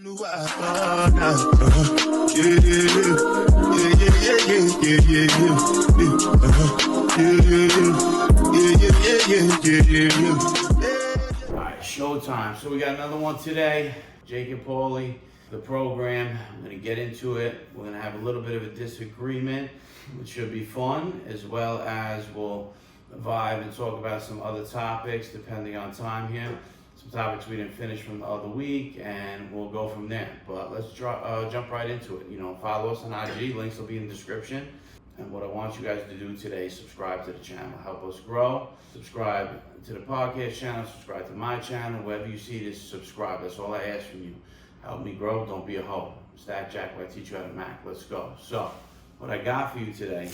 Alright, showtime. So we got another one today. Jacob Pauly, the program. I'm gonna get into it. We're gonna have a little bit of a disagreement, which should be fun, as well as we'll vibe and talk about some other topics depending on time here. Some topics we didn't finish from the other week, and we'll go from there. But let's jump right into it. Follow us on IG. Links will be in the description. And what I want you guys to do today is subscribe to the channel. Help us grow. Subscribe to the podcast channel. Subscribe to my channel. Wherever you see this, subscribe. That's all I ask from you. Help me grow. Don't be a hoe. Stack Jack, where I teach you how to Mac. Let's go. So, what I got for you today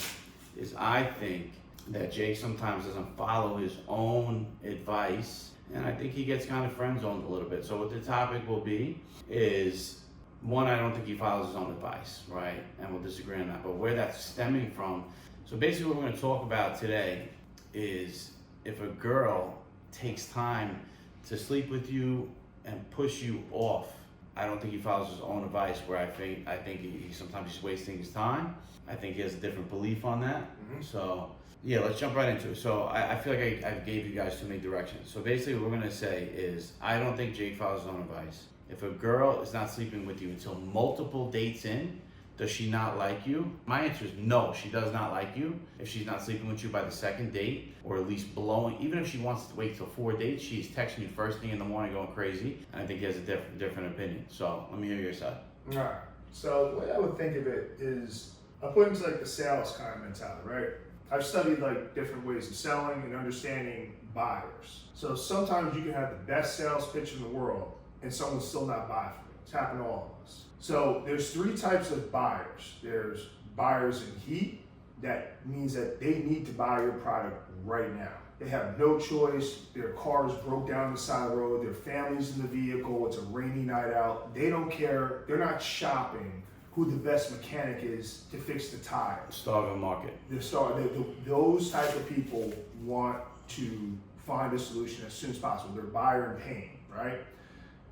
is I think that Jake sometimes doesn't follow his own advice. And I think he gets kind of friend-zoned a little bit. So what the topic will be is, one, I don't think he follows his own advice, right? And we'll disagree on that. But where that's stemming from, so basically what we're going to talk about today is if a girl takes time to sleep with you and push you off, I don't think he follows his own advice, where I think he sometimes he's wasting his time. I think he has a different belief on that. Mm-hmm. So yeah, let's jump right into it. So I feel like I gave you guys too many directions. So basically what we're gonna say is, I don't think Jake follows his own advice. If a girl is not sleeping with you until multiple dates in, does she not like you? My answer is no, she does not like you. If she's not sleeping with you by the second date, or at least blowing, even if she wants to wait till 4 dates, she's texting you first thing in the morning going crazy. And I think he has a different opinion. So let me hear your side. All right. So the way I would think of it is, I put into the sales kind of mentality, right? I've studied different ways of selling and understanding buyers. So sometimes you can have the best sales pitch in the world and someone will still not buy from you. It's happened to all of us. So there's 3 types of buyers. There's buyers in heat. That means that they need to buy your product right now. They have no choice. Their cars broke down the side of the road. Their family's in the vehicle. It's a rainy night out. They don't care. They're not shopping who the best mechanic is to fix the tires. Starving market. Those type of people want to find a solution as soon as possible. They're buyer in pain, right?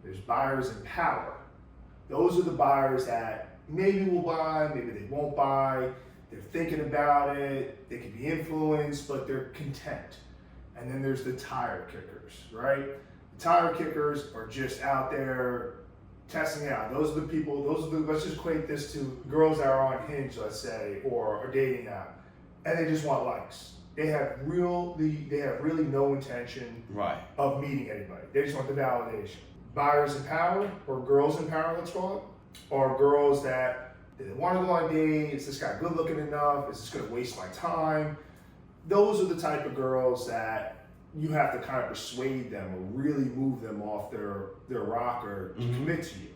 There's buyers in power. Those are the buyers that maybe will buy, maybe they won't buy. They're thinking about it. They can be influenced, but they're content. And then there's the tire kickers, right? The tire kickers are just out there testing it out. Those are the people, let's just equate this to girls that are on Hinge, let's say, or a dating app, and they just want likes. They have really no intention of meeting anybody. They just want the validation. Buyers in power, or girls in power, let's call it, or girls that they want to go on a date. Is this guy good looking enough? Is this going to waste my time? Those are the type of girls that you have to kind of persuade them or really move them off their rocker to commit to you.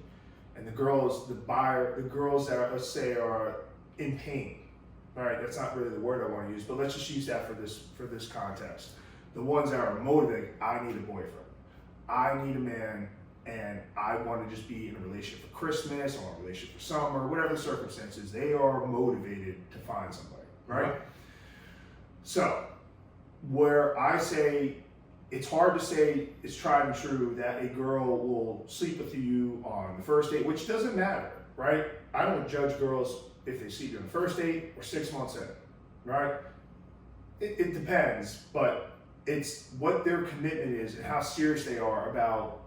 And the girls that let's say are in pain. All right, that's not really the word I want to use, but let's just use that for this context. The ones that are motivated, I need a boyfriend. I need a man, and I want to just be in a relationship for Christmas, or a relationship for summer, whatever the circumstances. They are motivated to find somebody, right? So, where I say it's hard to say it's tried and true that a girl will sleep with you on the first date, which doesn't matter, right? I don't judge girls if they sleep on the first date or 6 months in, right? It depends, but it's what their commitment is and how serious they are about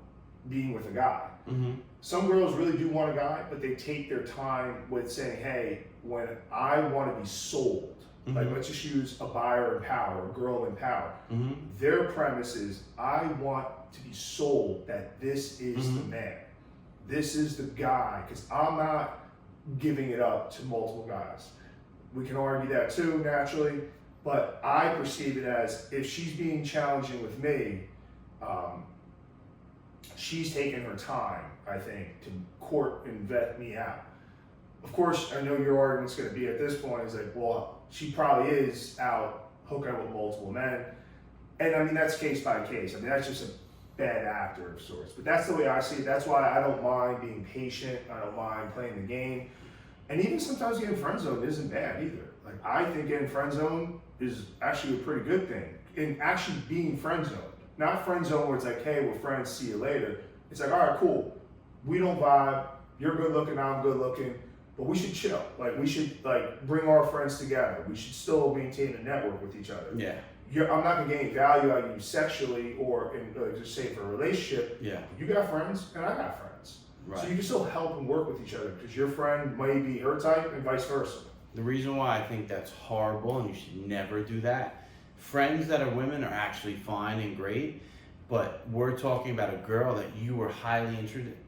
being with a guy. Mm-hmm. Some girls really do want a guy, but they take their time with saying, hey, when I want to be sold, mm-hmm. Let's just use a buyer in power, a girl in power. Mm-hmm. Their premise is, I want to be sold that this is mm-hmm. the man. This is the guy, because I'm not giving it up to multiple guys. We can argue that too, naturally, but I perceive it as, if she's being challenging with me, she's taking her time, I think, to court and vet me out. Of course, I know your argument's going to be at this point is well, she probably is out hooking up with multiple men. And I mean, that's case by case. I mean, that's just a bad actor of sorts. But that's the way I see it. That's why I don't mind being patient. I don't mind playing the game. And even sometimes getting friend zoned isn't bad either. I think getting friend zoned is actually a pretty good thing. And actually being friend zoned. Not friend zone where it's hey, we're friends, see you later. It's all right, cool. we don't vibe. You're good looking, I'm good looking, but we should chill. Like we should like bring our friends together. We should still maintain a network with each other. Yeah. I'm not gonna gain value out of you sexually or just say for a relationship. Yeah. You got friends and I got friends. Right. So you can still help and work with each other because your friend may be her type and vice versa. The reason why I think that's horrible and you should never do that, friends that are women are actually fine and great, but we're talking about a girl that you were highly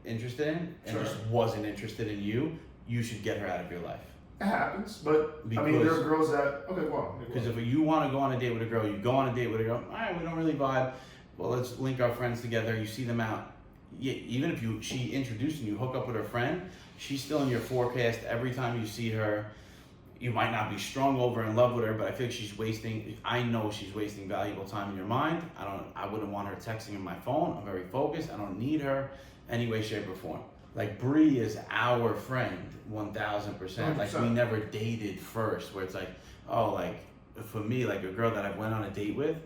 interested in and Sure. just wasn't interested in you, you should get her out of your life. It happens, but I mean, there are girls that, okay, well. Because if you want to go on a date with a girl, you go on a date with a girl, all right, we don't really vibe, well, let's link our friends together, you see them out. Yeah, even if she introduced and you hook up with her friend, she's still in your forecast every time you see her. You might not be strung over in love with her, but I feel like I know she's wasting valuable time in your mind. I wouldn't want her texting on my phone. I'm very focused. I don't need her any way, shape, or form. Like Bree is our friend, 1000%. Like we never dated first, where it's like, oh, like for me, like a girl that I went on a date with,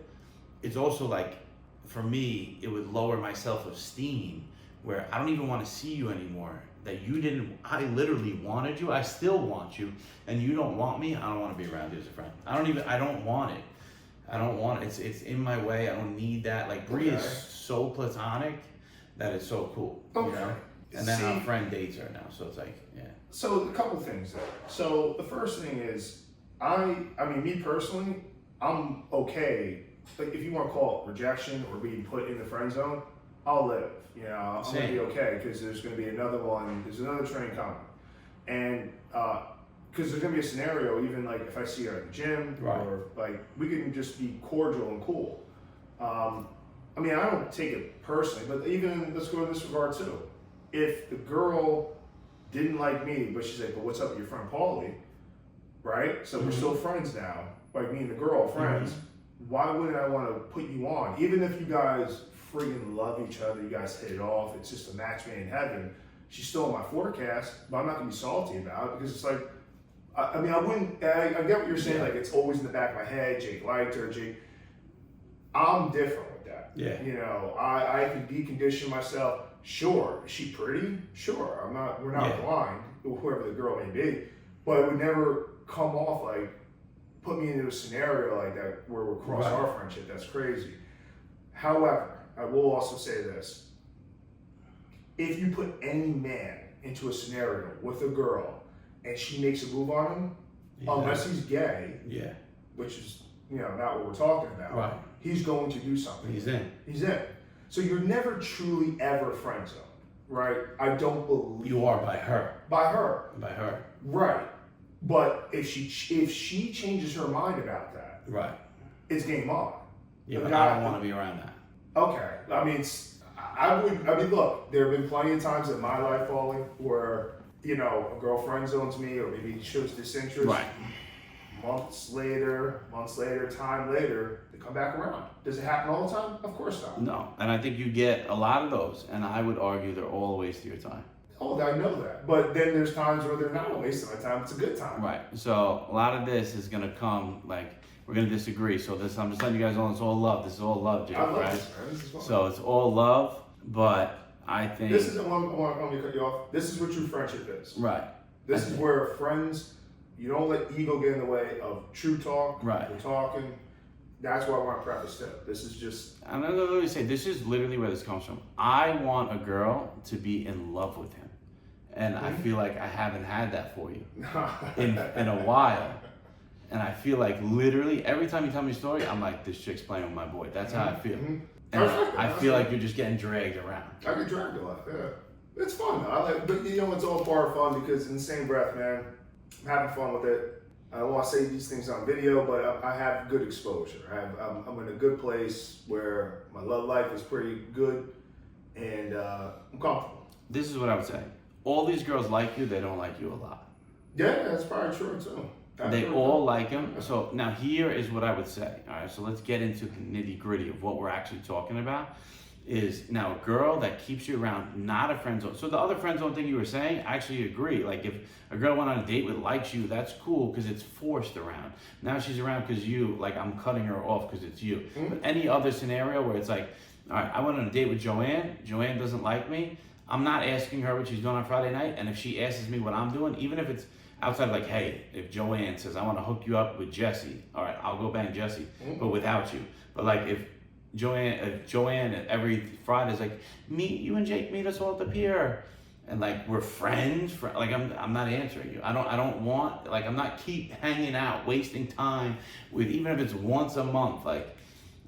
it's also like, for me, it would lower my self-esteem where I don't even want to see you anymore. That you didn't, I literally wanted you, I still want you, and you don't want me, I don't want to be around you as a friend. I don't want it. I don't want it. It's in my way, I don't need that. Like Bree is so platonic that it's so cool, you know? And then our friend dates her now, so it's like, yeah. So a couple things there. So the first thing is, I mean, me personally, I'm okay. Like if you want to call it rejection or being put in the friend zone, I'll live. You know, I'm gonna be okay because there's gonna be another one. There's another train coming, and because there's gonna be a scenario. Even like if I see her at the gym, or like we can just be cordial and cool. I mean, I don't take it personally, but even let's go in this regard too. If the girl didn't like me, but she's like, "But what's up with your friend Paulie?" Right? So we're still friends now. Like me and the girl, friends. Why wouldn't I want to put you on? Even if you guys freaking love each other, you guys hit it off, it's just a match made in heaven. She's still in my forecast, but I'm not gonna be salty about it because it's like, I mean, I get what you're saying, like it's always in the back of my head, Jake liked her, I'm different with that. Yeah. You know, I can decondition myself. Sure, is she pretty? Sure, we're not blind, whoever the girl may be, but it would never come off like, put me into a scenario like that where we're cross our friendship. That's crazy. However, I will also say this. If you put any man into a scenario with a girl and she makes a move on him, unless he's gay, which is, you know, not what we're talking about, he's going to do something. He's in. So you're never truly ever friend zoned, right? I don't believe you are by her. By her. Right. But if she changes her mind about that, it's game on. Yeah, but I don't want to be around that. Okay, I mean, look, there have been plenty of times in my life, Paulie, where, you know, a girl friend zones me or maybe shows disinterest. Months later, time later, they come back around. Does it happen all the time? Of course not. No, and I think you get a lot of those, and I would argue they're all a waste of your time. Oh, I know that. But then there's times where they're not a waste of my time. It's a good time. Right. So a lot of this is going to come, like, we're going to disagree. So I'm just letting you guys know it's all love. This is all love, Jake, right? This is fun. So it's all love, but I think... This is, I want me to cut you off. This is what true friendship is. Right. This is where friends, you don't let ego get in the way of true talk. Right. We're talking. That's why I want to preface that. This is just... I'm going to literally say, this is literally where this comes from. I want a girl to be in love with him. And I feel like I haven't had that for you in a while. And I feel like literally every time you tell me a story, I'm like, this chick's playing with my boy. That's how I feel. And I feel like you're just getting dragged around. I get dragged a lot, It's fun though. But you know, it's all part of fun because in the same breath, man, I'm having fun with it. I don't want to say these things on video, but I have good exposure. I'm in a good place where my love life is pretty good and I'm comfortable. This is what I would say. All these girls like you, they don't like you a lot. Yeah, that's probably true too. They all like him. So now here is what I would say. All right, so let's get into the nitty gritty of what we're actually talking about. Is now a girl that keeps you around, not a friend zone. So the other friend zone thing you were saying, I actually agree. Like if a girl went on a date with likes you, that's cool because it's forced around. Now she's around because I'm cutting her off because it's you. But any other scenario where it's like, all right, I went on a date with Joanne. Joanne doesn't like me. I'm not asking her what she's doing on Friday night, and if she asks me what I'm doing, even if it's outside, like, hey, if Joanne says, I want to hook you up with Jesse, all right, I'll go bang Jesse, but without you. But like, if Joanne every Friday is like, you and Jake meet us all at the pier, and like we're friends, like I'm not answering you. I don't want, like, I'm not keep hanging out, wasting time with, even if it's once a month. Like,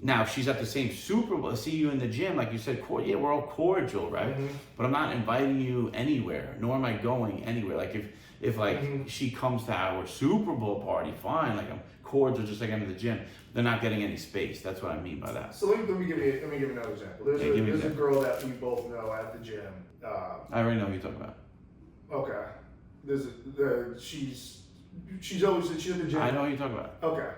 now if she's at the same Super Bowl, see you in the gym, like you said, yeah, we're all cordial, right? But I'm not inviting you anywhere, nor am I going anywhere. Like if like she comes to our Super Bowl party, fine, like I'm cordial, just like I'm in the gym. They're not getting any space. That's what I mean by that. So let me give you another example. There's a girl that we both know at the gym. I already know who you're talking about. Okay. She's always at the gym. I know who you're talking about. Okay.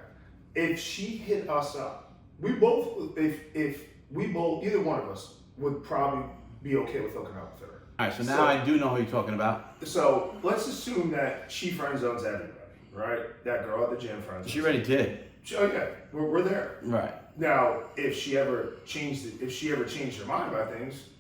If she hit us up, if either one of us would probably be okay with hooking up with her. All right, so now I do know who you're talking about. So let's assume that she friend zones everybody, right? That girl at the gym friend zones. She already did. Okay, we're there. Right. Now, if she ever changed her mind about things,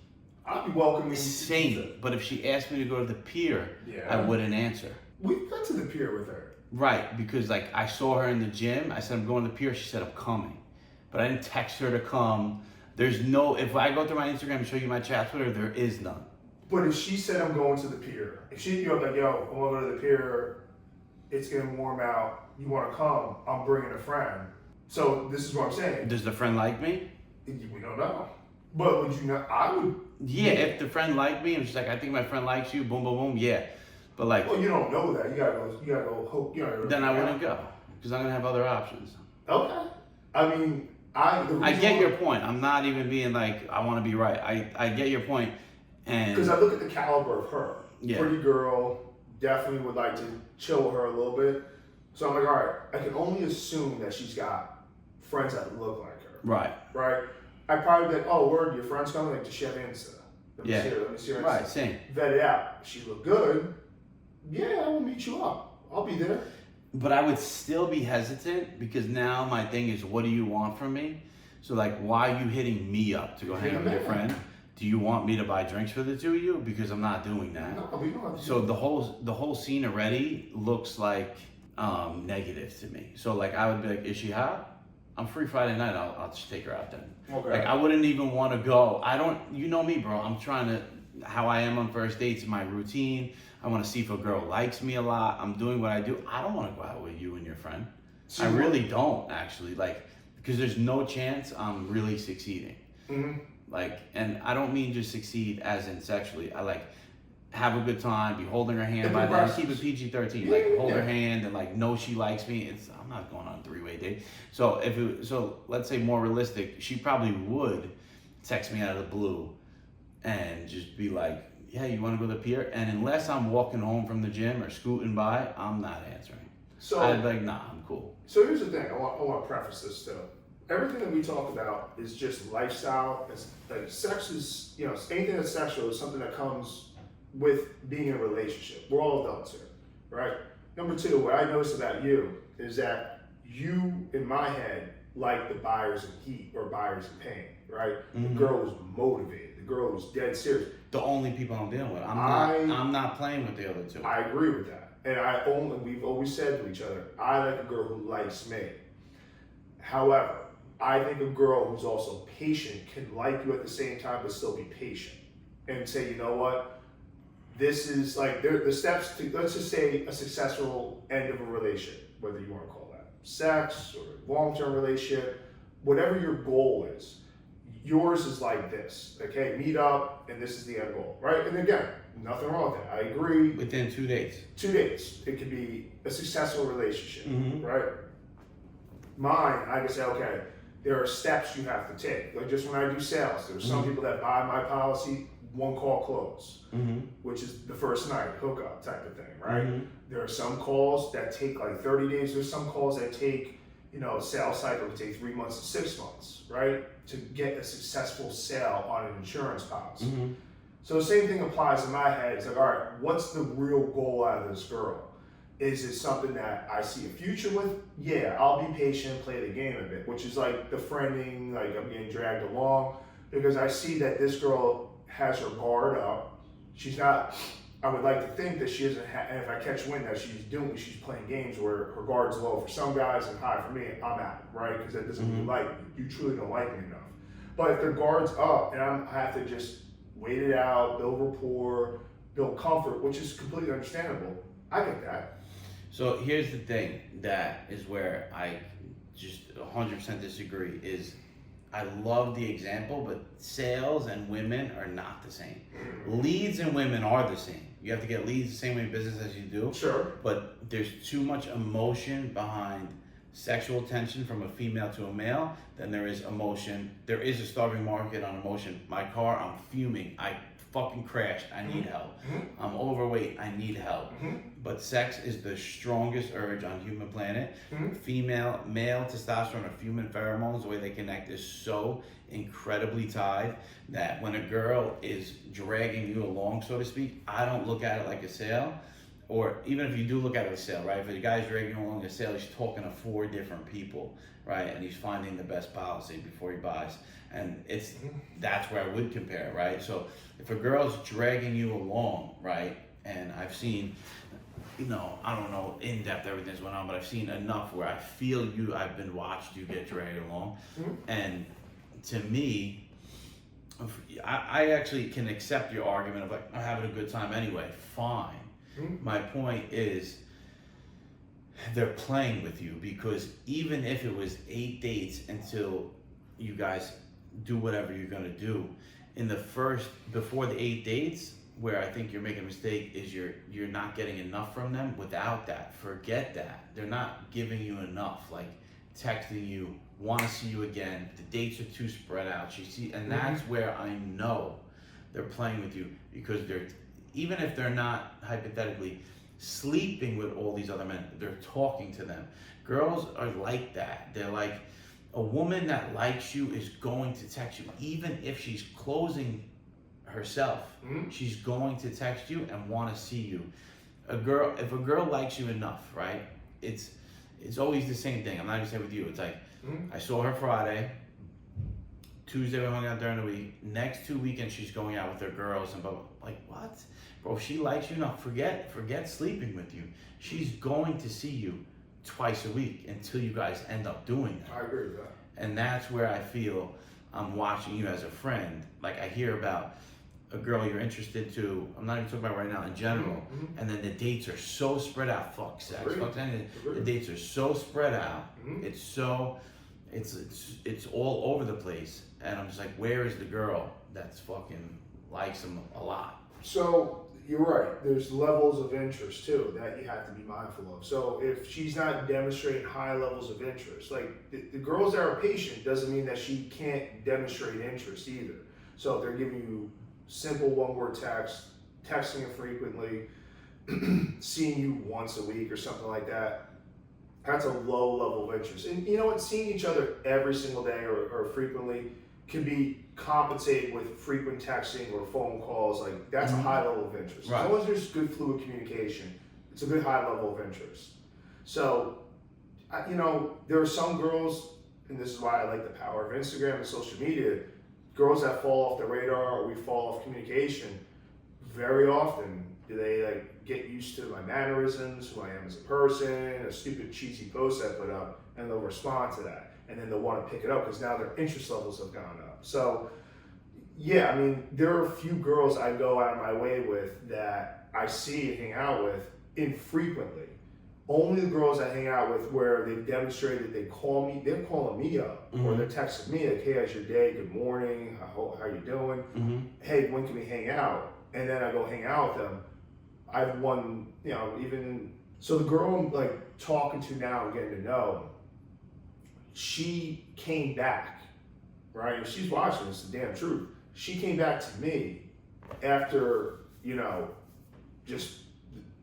I'd be welcoming. Same, but if she asked me to go to the pier, I Yeah. wouldn't answer. We went to the pier with her. Right, because like I saw her in the gym. I said, I'm going to the pier. She said, I'm coming. But I didn't text her to come. There's no, if I go through my Instagram and show you my chats with her, there is none. But if she said, I'm going to the pier, if she, like, yo, I want to go to the pier, it's getting warm out, you want to come, I'm bringing a friend. So this is what I'm saying. Does the friend like me? We don't know. But would you not, I would. Yeah, if the friend liked me and she's like, I think my friend likes you, boom, boom, boom, yeah. But like, Well, you don't know that. You gotta go hope, then I wouldn't go. Because I'm going to have other options. Okay. I mean, I get your point. I'm not even being like, I want to be right. I get your point. And because I look at the caliber of her. Yeah. Pretty girl, definitely would like to chill with her a little bit. So I'm like, all right, I can only assume that she's got friends that look like her. Right. Right? I'd probably be like, oh, word, your friend's coming? Like, does she have Insta? Let me Yeah. see her. Let me see her Insta. Right, same. Vet it out. If she look good, yeah, I will meet you up. I'll be there. But I would still be hesitant because now my thing is, what do you want from me? So like, why are you hitting me up to go hang out with your friend? Do you want me to buy drinks for the two of you? Because I'm not doing that. No, we don't have to. So the whole scene already looks like negative to me. So like, I would be like, is she hot? I'm free Friday night. I'll just take her out then. Okay. Like, I wouldn't even want to go. You know me, bro. I'm trying to, how I am on first dates, my routine. I want to see if a girl likes me a lot. I'm doing what I do. I don't want to go out with you and your friend. So I really don't, actually. Like, because there's no chance I'm really succeeding. Mm-hmm. Like, and I don't mean just succeed as in sexually. I like have a good time, be holding her hand by then, keep it PG-13. Like, hold her hand and like know she likes me. I'm not going on a 3-way date. So let's say more realistic, she probably would text me out of the blue and just be like, yeah, you want to go to the pier? And unless I'm walking home from the gym or scooting by, I'm not answering. So I'd be like, nah, I'm cool. So here's the thing. I want to preface this too. Everything that we talk about is just lifestyle. It's like sex is, anything that's sexual is something that comes with being in a relationship. We're all adults here, right? Number two, what I noticed about you is that you, in my head, like the buyers in heat or buyers in pain, right? Mm-hmm. The girl was motivated. The girl was dead serious. The only people I'm dealing with. I'm not playing with the other two. I agree with that. And we've always said to each other, I like a girl who likes me. However, I think a girl who's also patient can like you at the same time, but still be patient and say, you know what? This is like the steps to, let's just say, a successful end of a relationship, whether you want to call that sex or long-term relationship, whatever your goal is. Yours is like this, okay? Meet up, and this is the end goal, right? And again, nothing wrong with that. I agree. Within 2 days. 2 days, it could be a successful relationship, Mm-hmm. right? Mine, I can say, okay, there are steps you have to take. Like just when I do sales, there's some people that buy my policy, one call close, which is the first night, hookup type of thing, right? Mm-hmm. There are some calls that take like 30 days. There's some calls that take, a sales cycle can take 3 months to 6 months, right? To get a successful sale on an insurance policy. Mm-hmm. So the same thing applies in my head. It's like, all right, what's the real goal out of this girl? Is it something that I see a future with? Yeah, I'll be patient, play the game a bit, which is like the friending, like I'm getting dragged along, because I see that this girl has her guard up. she's not. I would like to think that she doesn't have, and if I catch wind that she's playing games where her guard's low for some guys and high for me, I'm out, right? Because that doesn't mean you like me. You truly don't like me enough. But if their guard's up and I have to just wait it out, build rapport, build comfort, which is completely understandable, I get that. So here's the thing that is where I just 100% disagree is I love the example, but sales and women are not the same. Leads and women are the same. You have to get leads the same way in business as you do. Sure. But there's too much emotion behind sexual tension from a female to a male than there is emotion. There is a starving market on emotion. My car, I'm fuming. I fucking crashed. I need help. I'm overweight. I need help. But sex is the strongest urge on human planet. Male testosterone or human pheromones, the way they connect is so incredibly tied that when a girl is dragging you along, so to speak, I don't look at it like a sale. Or even if you do look at it as a sale, right? If the guy's dragging you along a sale, he's talking to 4 different people, right? And he's finding the best policy before he buys. And that's where I would compare it, right? So if a girl's dragging you along, right? And I've seen, I don't know in depth everything's going on, but I've seen enough where I feel I've been watched you get dragged along. And to me, I actually can accept your argument of like, I'm having a good time anyway, fine. My point is they're playing with you because even if it was 8 dates until you guys do whatever you're gonna do, before the 8 dates, where I think you're making a mistake is you're not getting enough from them. Without that, forget that. They're not giving you enough, like texting you, want to see you again. The dates are too spread out. And that's where I know they're playing with you because even if they're not hypothetically sleeping with all these other men, they're talking to them. Girls are like that. They're like, a woman that likes you is going to text you, even if she's closing herself. She's going to text you and want to see you. If a girl likes you enough, right? It's always the same thing. I'm not even saying with you. It's like, I saw her Friday. Tuesday we hung out during the week. Next 2 weekends she's going out with her girls and blah, blah. Like, what? Bro, if she likes you enough, forget sleeping with you. She's going to see you twice a week until you guys end up doing that. I agree with that. And that's where I feel I'm watching you as a friend. Like I hear about a girl you're interested to, I'm not even talking about right now, in general, and then the dates are so spread out, fuck sex, fuck anything. The dates are so spread out, it's all over the place, and I'm just like, where is the girl that's fucking likes him a lot? So, you're right, there's levels of interest too that you have to be mindful of. So if she's not demonstrating high levels of interest, like the girls that are patient doesn't mean that she can't demonstrate interest either. So if they're giving you simple one-word text, texting her frequently, seeing you once a week or something like that, that's a low level of interest. And you know what, seeing each other every single day or frequently can be compensated with frequent texting or phone calls. Like that's a high level of interest. Right. As long as there's good fluid communication, it's a good high level of interest. So, there are some girls, and this is why I like the power of Instagram and social media, girls that fall off the radar or we fall off communication, very often do they like get used to my mannerisms, who I am as a person, a stupid cheesy post I put up, and they'll respond to that. And then they'll want to pick it up because now their interest levels have gone up. So, yeah, I mean, there are a few girls I go out of my way with that I see and hang out with infrequently. Only the girls I hang out with where they've demonstrated that they're calling me up, or they're texting me like, hey, how's your day? Good morning. How you doing? Hey, when can we hang out? And then I go hang out with them. I've won, so the girl I'm like talking to now and getting to know, she came back, right? If she's watching, it's the damn truth. She came back to me after, just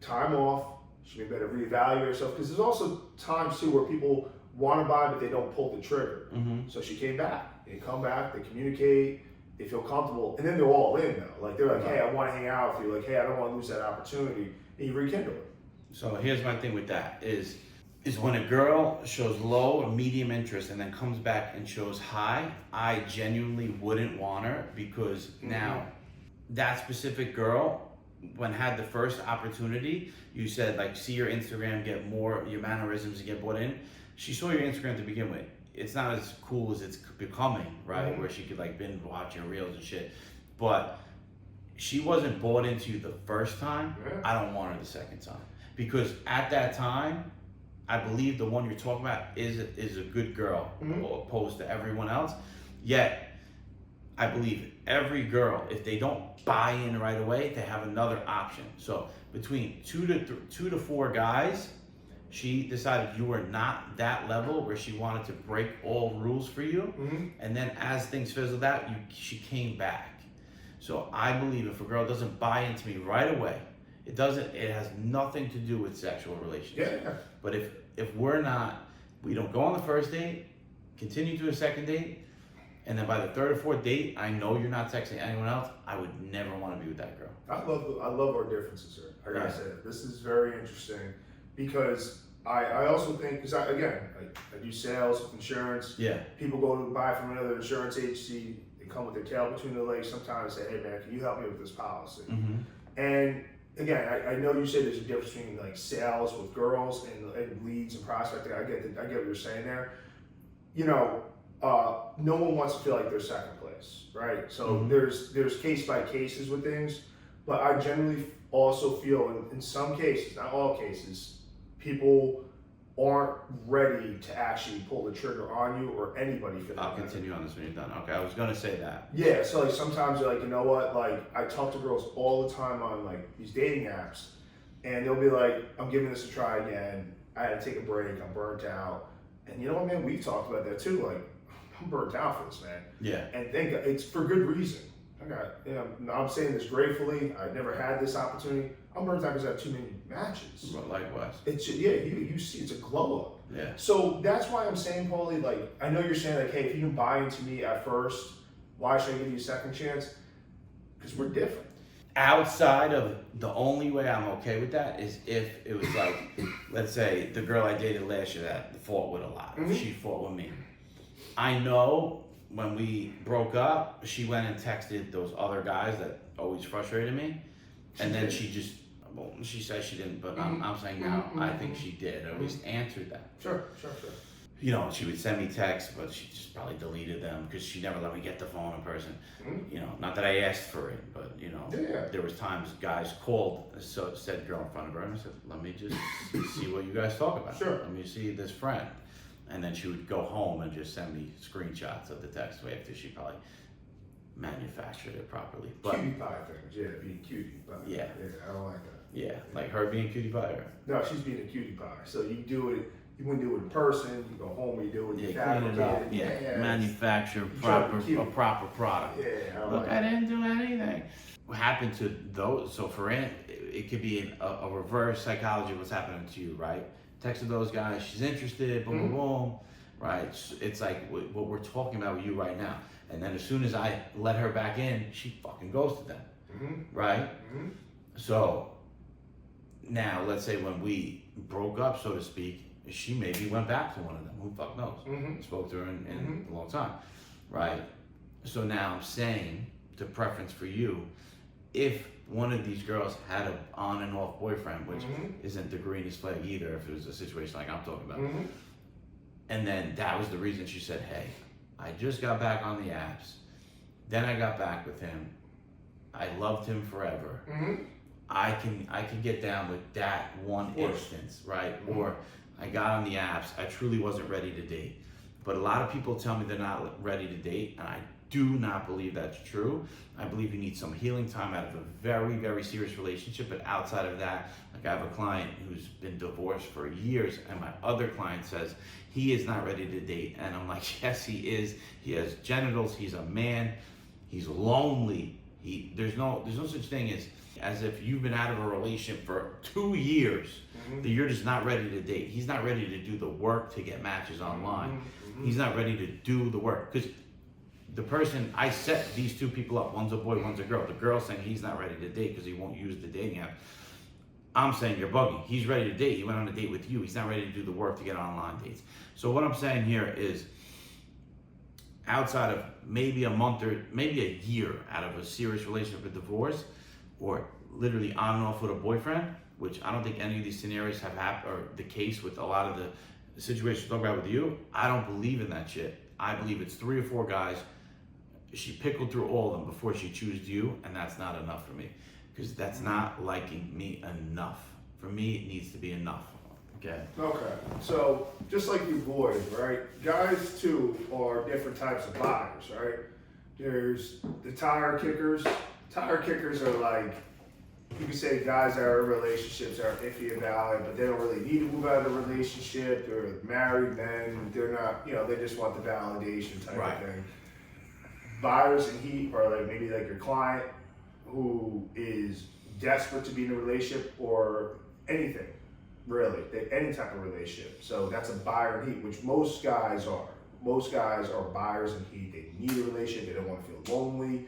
time off. She may better reevaluate herself because there's also times too where people want to buy but they don't pull the trigger. So she came back. They come back, they communicate, they feel comfortable, and then they're all in though. Like they're like, hey, I want to hang out with you. Like, hey, I don't want to lose that opportunity, and you rekindle it. So here's my thing with that is when a girl shows low or medium interest and then comes back and shows high, I genuinely wouldn't want her because now that specific girl, when had the first opportunity, you said like, see your Instagram, get more, your mannerisms to get bought in. She saw your Instagram to begin with. It's not as cool as it's becoming, right? Where she could like binge watch your reels and shit. But she wasn't bought into you the first time. I don't want her the second time. Because at that time, I believe the one you're talking about is a good girl, opposed to everyone else. Yet, I believe every girl, if they don't buy in right away, they have another option. So between two to four guys, she decided you were not that level where she wanted to break all rules for you. And then as things fizzled out, she came back. So I believe if a girl doesn't buy into me right away, it has nothing to do with sexual relationships. Yeah. But if we don't go on the first date, continue to a second date, and then by the third or fourth date, I know you're not texting anyone else, I would never want to be with that girl. I love our differences, sir. I gotta say that. This is very interesting because I also think, because I do sales, insurance. Yeah. People go to buy from another insurance agency, they come with their tail between their legs sometimes and say, hey man, can you help me with this policy? And again, I know you say there's a difference between like sales with girls and leads and prospecting. I get what you're saying there. You know, no one wants to feel like they're second place, right? So there's case by cases with things, but I generally also feel in some cases, not all cases, people aren't ready to actually pull the trigger on you or anybody for that. I'll continue on this when you're done. Okay, I was gonna say that. Yeah, so like sometimes you're like, you know what, like I talk to girls all the time on like these dating apps and they'll be like, I'm giving this a try again. I had to take a break, I'm burnt out. And you know what, man, we've talked about that too. Like, I'm burnt out for this, man. Yeah. And it's for good reason. I'm saying this gratefully. I never had this opportunity. I'm burnt out because I have too many matches. But likewise. It's you see, it's a glow up. Yeah. So that's why I'm saying, Paulie, like I know you're saying like, hey, if you didn't buy into me at first, why should I give you a second chance? Because we're different. Outside of the only way I'm okay with that is if it was like, let's say the girl I dated last year that fought with a lot. She fought with me. I know when we broke up, she went and texted those other guys that always frustrated me. And then she just, well, she says she didn't, but I'm saying now, I think she did, or at least answered them. Sure. You know, she would send me texts, but she just probably deleted them because she never let me get the phone in person. You know, not that I asked for it, but you know, there was times guys called, said girl in front of her, and I said, let me just see what you guys talk about. Sure. Let me see this friend. And then she would go home and just send me screenshots of the text after she probably manufactured it properly. But cutie pie things, yeah, being cutie pie. Yeah, I don't like that. Yeah, like her being cutie pie. Or? No, she's being a cutie pie. So you do it. You wouldn't do it in person. You go home. You do it. You clean it up. Yeah, manufacture a proper product. Yeah. Look, I didn't do anything. What happened to those? So for it could be a reverse psychology of what's happening to you, right? Texted those guys. She's interested. Boom, boom, boom. Right? It's like what we're talking about with you right now. And then as soon as I let her back in, she fucking ghosted them. Right? So now, let's say when we broke up, so to speak, she maybe went back to one of them. Who fuck knows? Spoke to her in a long time. Right? So now I'm saying, the preference for you, if one of these girls had an on and off boyfriend, which isn't the greenest flag either, if it was a situation like I'm talking about, and then that was the reason she said, hey, I just got back on the apps, then I got back with him, I loved him forever, I can get down with that one instance, right? Or I got on the apps, I truly wasn't ready to date. But a lot of people tell me they're not ready to date, and I do not believe that's true. I believe you need some healing time out of a very, very serious relationship, but outside of that, like I have a client who's been divorced for years, and my other client says he is not ready to date, and I'm like, yes, he is. He has genitals, he's a man, he's lonely. There's no such thing as if you've been out of a relationship for 2 years, that you're just not ready to date. He's not ready to do the work to get matches online. He's not ready to do the work. Because the person, I set these two people up, one's a boy, one's a girl. The girl's saying he's not ready to date because he won't use the dating app. I'm saying you're bugging. He's ready to date. He went on a date with you. He's not ready to do the work to get online dates. So what I'm saying here is, outside of maybe a month or maybe a year out of a serious relationship with divorce, or literally on and off with a boyfriend, which I don't think any of these scenarios have happened, or the case with a lot of the situations we're talking about with you. I don't believe in that shit. I believe it's 3 or 4 guys. She pickled through all of them before she chose you, and that's not enough for me, because that's not liking me enough. For me, it needs to be enough. Okay. Okay. So just like you boys, right? Guys too are different types of buyers, right? There's the tire kickers. Tire kickers are like, you can say guys that are in relationships are iffy about it, but they don't really need to move out of the relationship. They're married men. They're not, they just want the validation type Right. of thing. Buyers in heat are like maybe like your client who is desperate to be in a relationship or anything, really, any type of relationship. So that's a buyer in heat, which most guys are. Most guys are buyers in heat. They need a relationship. They don't want to feel lonely.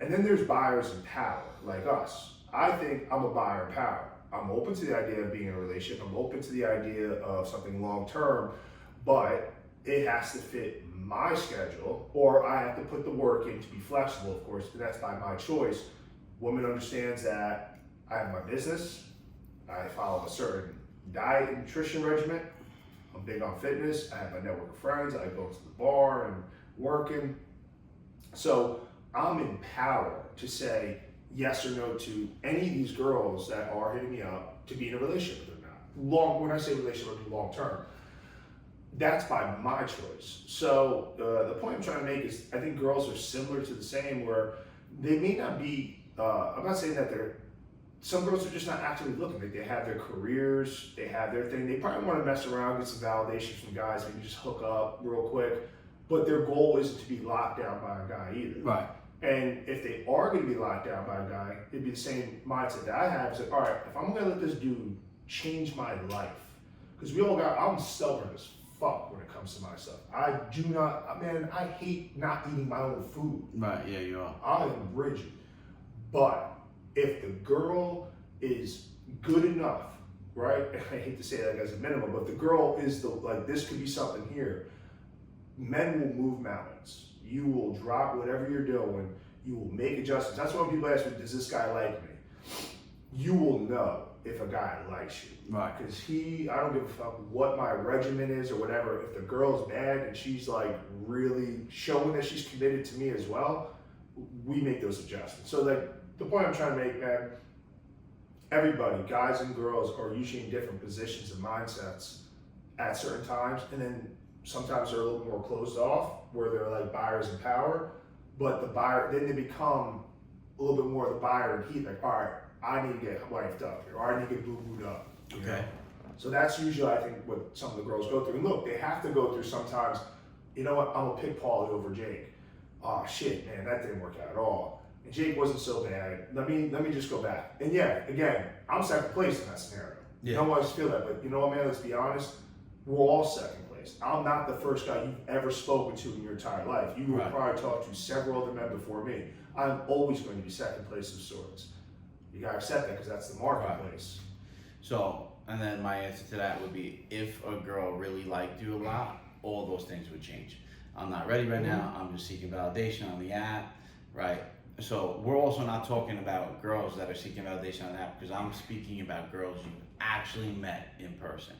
And then there's buyers in power, like us. I think I'm a buyer in power. I'm open to the idea of being in a relationship. I'm open to the idea of something long term, but it has to fit my schedule, or I have to put the work in to be flexible, of course, and that's by my choice. Woman understands that I have my business. I follow a certain diet and nutrition regimen. I'm big on fitness. I have my network of friends. I go to the bar and working. So I'm in power to say yes or no to any of these girls that are hitting me up to be in a relationship with or not. When I say relationship, I mean long term. That's by my choice. So the point I'm trying to make is I think girls are similar to the same, where they may not be, I'm not saying that some girls are just not actively looking. Like they have their careers, they have their thing. They probably want to mess around, get some validation from guys, maybe just hook up real quick. But their goal isn't to be locked down by a guy either. Right. And if they are going to be locked down by a guy, it'd be the same mindset that I have. It's like, all right, if I'm going to let this dude change my life, because I'm stubborn as fuck when it comes to my stuff. I hate not eating my own food. Right, yeah, you are. I am rigid. But if the girl is good enough, right? I hate to say that as a minimum, but the girl is this could be something here. Men will move mountains. You will drop whatever you're doing. You will make adjustments. That's why when people ask me, does this guy like me? You will know if a guy likes you. Right. Because I don't give a fuck what my regimen is or whatever. If the girl's bad and she's like really showing that she's committed to me as well, we make those adjustments. So the point I'm trying to make, man, everybody, guys and girls, are usually in different positions and mindsets at certain times. And then sometimes they're a little more closed off, where they're like buyers in power. But then they become a little bit more the buyer in heat. Like, all right, I need to get wifed up here, or I need to get boo-booed up. Okay. So that's usually, I think, what some of the girls go through. And look, they have to go through sometimes, you know what, I'm gonna pick Paulie over Jake. Oh shit, man, that didn't work out at all. And Jake wasn't so bad. Let me just go back. And yeah, again, I'm second place in that scenario. Yeah. You don't always feel that, but you know what, man, let's be honest, we're all second place. I'm not the first guy you've ever spoken to in your entire life. You will probably talk to several other men before me. I'm always going to be second place of sorts. You gotta accept that, because that's the marketplace. So, and then my answer to that would be, if a girl really liked you a lot, all those things would change. I'm not ready right now. I'm just seeking validation on the app, right? So we're also not talking about girls that are seeking validation on the app, because I'm speaking about girls you actually met in person.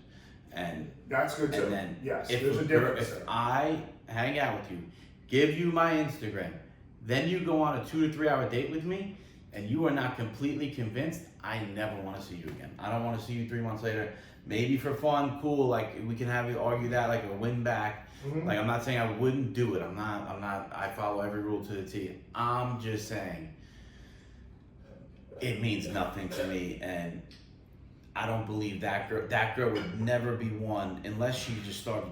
And that's good too. And then yes, if there's a difference. If I hang out with you, give you my Instagram, then you go on a 2 to 3 hour date with me, and you are not completely convinced, I never want to see you again. I don't want to see you 3 months later. Maybe for fun, cool, like we can have you argue that like a win back. Mm-hmm. Like, I'm not saying I wouldn't do it. I'm not, I follow every rule to the T. I'm just saying it means nothing to me, and I don't believe that girl would never be one unless she just started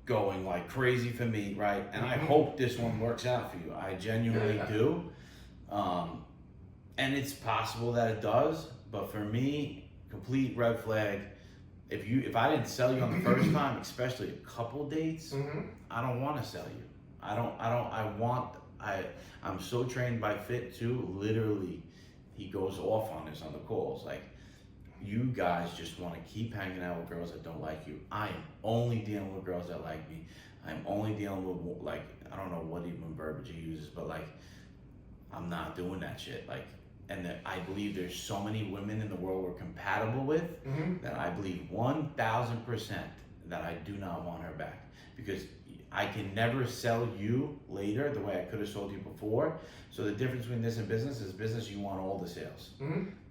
going like crazy for me, right? And I hope this one works out for you. I genuinely do. And it's possible that it does, but for me, complete red flag. If I didn't sell you on the first time, especially a couple dates, I don't want to sell you. I'm so trained by Fit too. Literally, he goes off on this on the calls. Like, you guys just want to keep hanging out with girls that don't like you. I am only dealing with girls that like me. I'm only dealing with, like, I don't know what even verbiage he uses, but like, I'm not doing that shit. Like, and that I believe there's so many women in the world we're compatible with that I believe 1,000% that I do not want her back, because I can never sell you later the way I could have sold you before. So the difference between this and business is business, you want all the sales.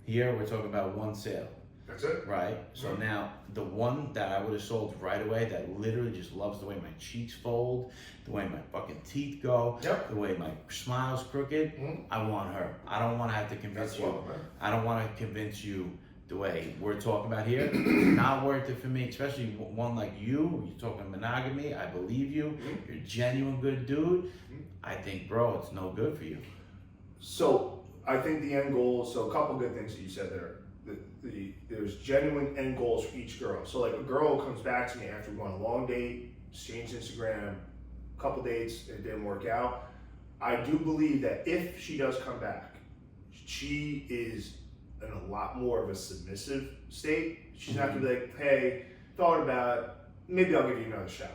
Here we're talking about one sale. That's it. Right? So now the one that I would have sold right away, that literally just loves the way my cheeks fold, the way my fucking teeth go, the way my smile's crooked, I want her. I don't want to have to convince you. I don't want to convince you the way we're talking about here. It's not worth it for me, especially one like you. You're talking monogamy. I believe you. You're a genuine good dude. I think, bro, it's no good for you. So I think the end goal, so a couple good things that you said there. There's genuine end goals for each girl. So like a girl comes back to me after we went on a long date, exchanged Instagram, couple dates, it didn't work out. I do believe that if she does come back, she is in a lot more of a submissive state. She's not gonna be like, hey, thought about it, maybe I'll give you another shot.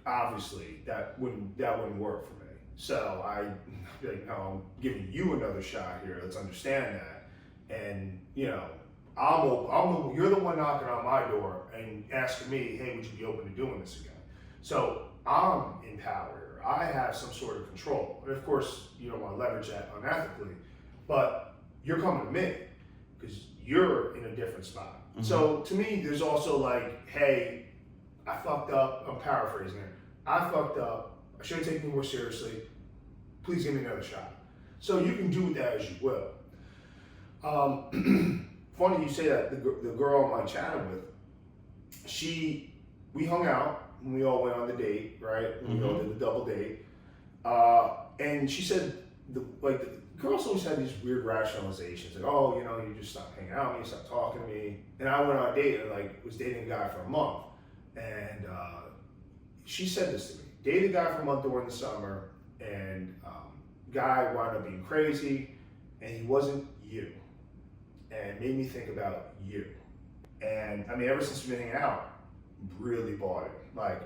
Obviously, that wouldn't work for me. So I'd be like, no, I'm giving you another shot here. Let's understand that. And you know, you're the one knocking on my door and asking me, hey, would you be open to doing this again? So I'm in power. I have some sort of control. And of course, you don't want to leverage that unethically, but you're coming to me because you're in a different spot. So to me, there's also like, hey, I fucked up. I'm paraphrasing it. I fucked up. I should have taken you more seriously. Please give me another shot. So you can do with that as you will. Funny you say that. The girl I'm chatting with, we hung out and we all went on the date, right? We all did the double date. And she said, the girls always had these weird rationalizations, like, oh, you know, you just stopped hanging out with me, you stopped talking to me. And I went on a date and was dating a guy for a month. And she said this to me, dated a guy for a month during the summer, and guy wound up being crazy, and he wasn't you. And made me think about you. And I mean, ever since we've been hanging out, really bought it. Like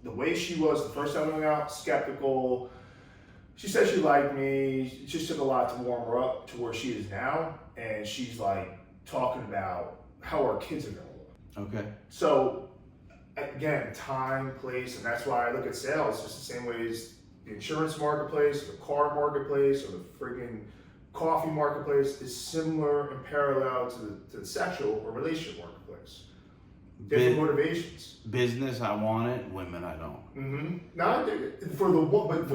the way she was the first time we hung out, skeptical. She said she liked me. It just took a lot to warm her up to where she is now. And she's like talking about how our kids are gonna look. Okay. So again, time, place, and that's why I look at sales just the same way as the insurance marketplace, or the car marketplace, or the friggin' coffee marketplace is similar and parallel to the sexual or relationship marketplace. Different motivations. Business, I want it. Women, I don't. Now I dig it. For the woman,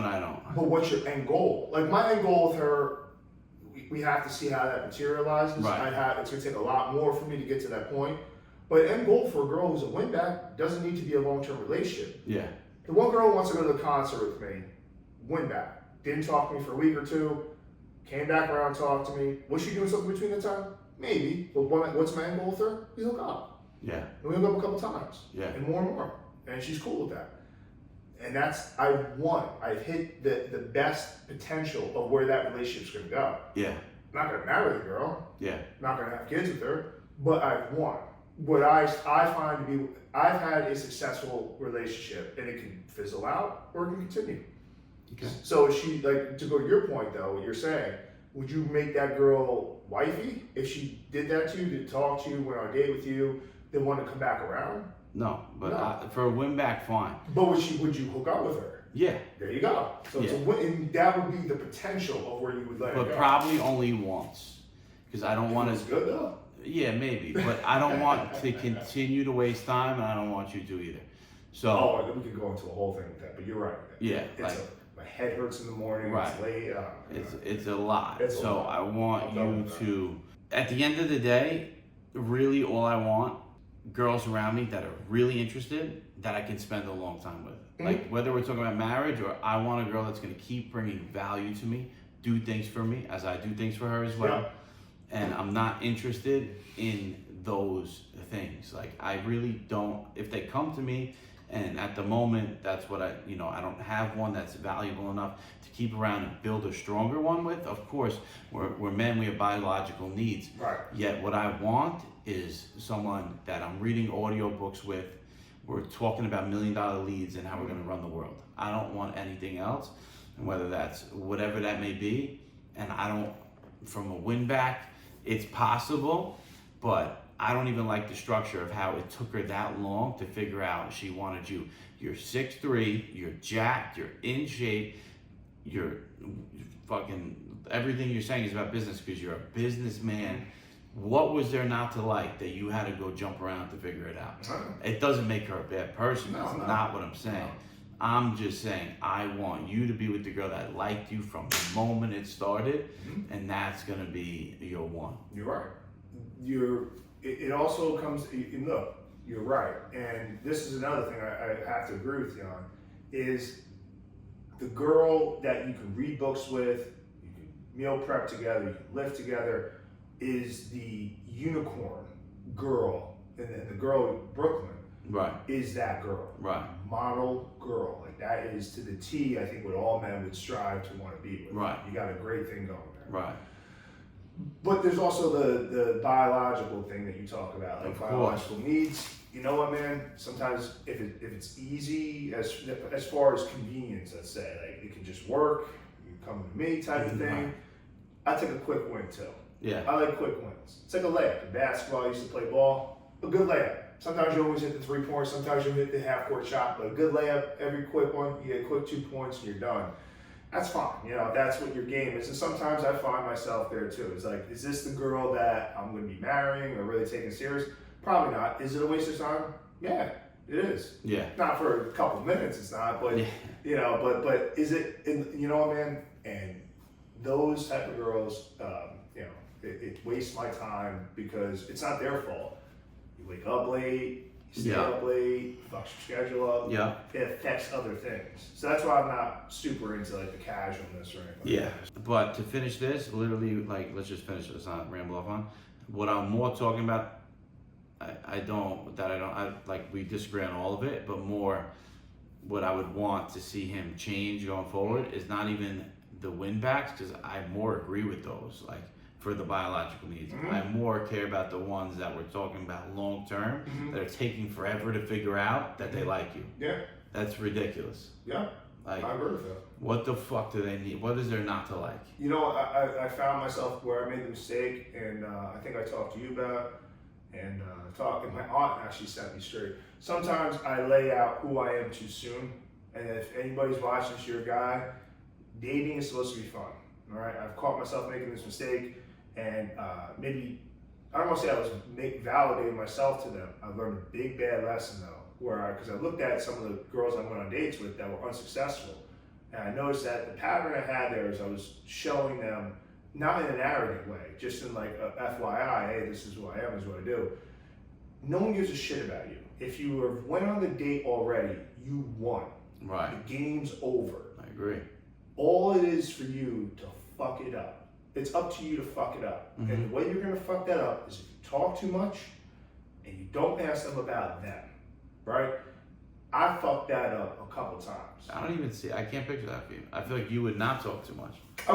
I don't. But what's your end goal? Like my end goal with her, we have to see how that materializes. Right. It's gonna take a lot more for me to get to that point. But end goal for a girl who's a win back doesn't need to be a long-term relationship. Yeah. The one girl wants to go to the concert with me, win back. Didn't talk to me for a week or two. Came back around, talked to me. Was she doing something between the time? Maybe. But what's my end goal with her? We hook up. Yeah. And we hook up a couple times. Yeah. And more. And she's cool with that. And I've won. I've hit the best potential of where that relationship's gonna go. Yeah. I'm not gonna marry the girl. Yeah. Not gonna have kids with her. But I've won. What I find to be, I've had a successful relationship, and it can fizzle out or it can continue. Okay. So is she, like, to go to your point though, what you're saying, would you make that girl wifey if she did that to you, to talk to you, went on a date with you, then want to come back around? No, but for a win back, fine. But would you hook up with her? Yeah. There you go. So it's a win, and that would be the potential of where you would let her go. But probably only once, because I don't want to. It's good though. Yeah, maybe, but I don't want to continue to waste time, and I don't want you to either. So. We could go into a whole thing with that, but you're right. Yeah. My head hurts in the morning. Right. It's late. It's a lot. It's a lot. I want you to, at the end of the day, really all I want, girls around me that are really interested, that I can spend a long time with. Like whether we're talking about marriage, or I want a girl that's going to keep bringing value to me, do things for me as I do things for her as well. Yeah. And I'm not interested in those things. Like I really don't, if they come to me, and at the moment, that's what I don't have one that's valuable enough to keep around and build a stronger one with. Of course, we're men, we have biological needs. Right. Yet what I want is someone that I'm reading audiobooks with, we're talking about $1 million leads and how we're going to run the world. I don't want anything else, and whether that's whatever that may be. And I don't, from a win back, it's possible, but I don't even like the structure of how it took her that long to figure out she wanted you. You're 6'3", you're jacked, you're in shape, you're fucking, everything you're saying is about business because you're a businessman. What was there not to like that you had to go jump around to figure it out? It doesn't make her a bad person. That's not what I'm saying. I'm just saying I want you to be with the girl that liked you from the moment it started, and that's gonna be your one. You're right. It also comes. Look, you're right, and this is another thing I have to agree with you on. Is the girl that you can read books with, you can meal prep together, you can live together, is the unicorn girl, and the girl in Brooklyn. Right. Is that girl. Right. Model girl. Like that is to the T, I think, what all men would strive to want to be with. Right. You got a great thing going there. Right. But there's also the biological thing that you talk about, like biological needs. You know what, man? Sometimes if it's easy, as far as convenience, let's say, like it can just work, you come to me type of thing. I take a quick win too. Yeah. I like quick wins. It's like a layup. In basketball, I used to play ball. A good layup. Sometimes you always hit the 3-pointer, sometimes you hit the half-court shot, but a good layup, every quick one, you get a quick 2 points and you're done. That's fine, you know, that's what your game is. And sometimes I find myself there too. It's like, is this the girl that I'm going to be marrying or really taking serious? Probably not. Is it a waste of time? Yeah, it is. Yeah. Not for a couple minutes, it's not, but, you know, but is it, you know what, man? And those type of girls, you know, it wastes my time because it's not their fault. You wake up late, you stay up late, fucks your schedule up. Yeah. It affects other things. So that's why I'm not super into like the casualness or anything. Yeah. But to finish this, literally, like, let's just finish this, not ramble off on. What I'm more talking about, we disagree on all of it, but more what I would want to see him change going forward is not even the win backs, because I more agree with those. Like, for the biological needs. I more care about the ones that we're talking about long term, that are taking forever to figure out that they like you. Yeah. That's ridiculous. Yeah. Like, I agree with that. What the fuck do they need? What is there not to like? You know, I found myself where I made the mistake, and I think I talked to you about, and my aunt actually set me straight. Sometimes I lay out who I am too soon, and if anybody's watching, this, you're a guy, dating is supposed to be fun. All right, I've caught myself making this mistake. And maybe, I don't want to say I was validating myself to them. I learned a big bad lesson though, because I looked at some of the girls I went on dates with that were unsuccessful. And I noticed that the pattern I had there is I was showing them, not in an arrogant way, just in like a FYI, hey, this is who I am, this is what I do. No one gives a shit about you. If you went on the date already, you won. Right. The game's over. I agree. All it is for you to fuck it up. It's up to you to fuck it up. And the way you're gonna fuck that up is if you talk too much and you don't ask them about them, right? I fucked that up a couple times. I can't picture that for you. I feel like you would not talk too much. I